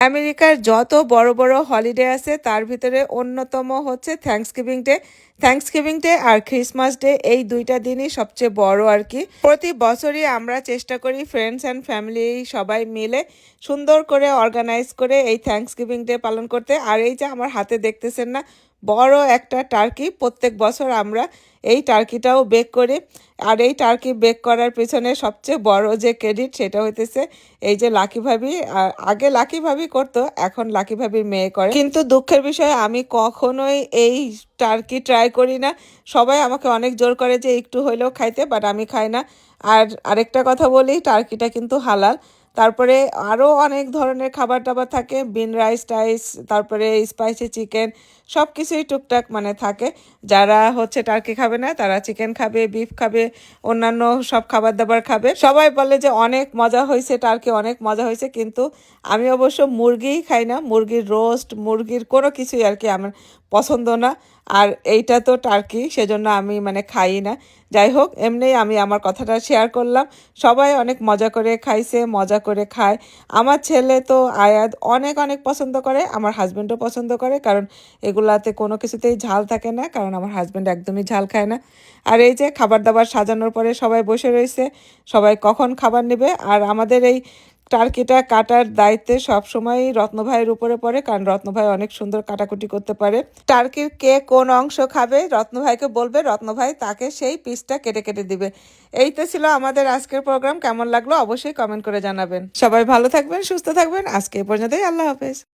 আমেরিকার যত বড় বড় হলিডে আছে তার ভিতরে অন্যতম হচ্ছে থ্যাঙ্কসগিভিং ডে আর ক্রিসমাস ডে। এই দুইটা দিনই সবচেয়ে বড় আর কি। প্রতি বছরই আমরা চেষ্টা করি ফ্রেন্ডস অ্যান্ড ফ্যামিলি সবাই মিলে সুন্দর করে অর্গানাইজ করে এই থ্যাঙ্কসগিভিং ডে পালন করতে। আর এই যে আমার হাতে দেখতেছেন না, বড় একটা টার্কি, প্রত্যেক বছর আমরা এই টার্কিটাও বেক করি। আর এই টার্কি বেক করার পেছনে সবচেয়ে বড় যে ক্রেডিট সেটা হইতেছে এই যে লাকি ভাবি। আগে লাকি ভাবি করতো, এখন লাকি ভাবির মেয়ে করে। কিন্তু দুঃখের বিষয় আমি কখনোই এই টার্কি ট্রাই করি না। সবাই আমাকে অনেক জোর করে যে একটু হইলেও খাইতে, বাট আমি খাই না। আর আরেকটা কথা বলি, টার্কিটা কিন্তু হালাল। তারপরে আরও অনেক ধরনের খাবার টাবার থাকে, বিন রাইস টাইস, তারপরে স্পাইসি চিকেন, সব কিছুই টুকটাক মানে থাকে। যারা হচ্ছে টার্কি খাবে না তারা চিকেন খাবে, বিফ খাবে, অন্যান্য সব খাবার দাবার খাবে। সবাই বলে যে অনেক মজা হয়েছে, টার্কি অনেক মজা হয়েছে, কিন্তু আমি অবশ্য মুরগিই খাই না। মুরগির রোস্ট, মুরগির কোনো কিছুই আর কি আমার পছন্দ না। আর এইটা তো টার্কি, সেজন্য আমি মানে খাই না। যাই হোক, এমনি আমি আমার কথাটা শেয়ার করলাম। সবাই অনেক মজা করে খাইছে, মজা করে খায়। আমার ছেলে তো আয়াত অনেক অনেক পছন্দ করে, আমার হাজব্যান্ডও পছন্দ করে, কারণ এগুলাতে কোনো কিছুতেই ঝাল থাকে না, কারণ আমার হাজব্যান্ড একদমই ঝাল খায় না। আর এই যে খাবার দাবার সাজানোর পরে সবাই বসে রয়েছে, সবাই কখন খাবার নেবে। আর আমাদের এই টার্কিটা কাটার দায়িত্বে সবসময় রত্ন ভাইয়ের উপরে পড়ে, কারণ রত্ন ভাই অনেক সুন্দর কাটাকুটি করতে পারে। টার্কির কে কোন অংশ খাবে রত্ন ভাইকে বলবে, রত্ন ভাই তাকে সেই পিসটা কেটে কেটে দিবে। এই তো ছিল আমাদের আজকের প্রোগ্রাম। কেমন লাগলো অবশ্যই কমেন্ট করে জানাবেন। সবাই ভালো থাকবেন, সুস্থ থাকবেন। আজকে এই পর্যন্তই, আল্লাহ হাফেজ।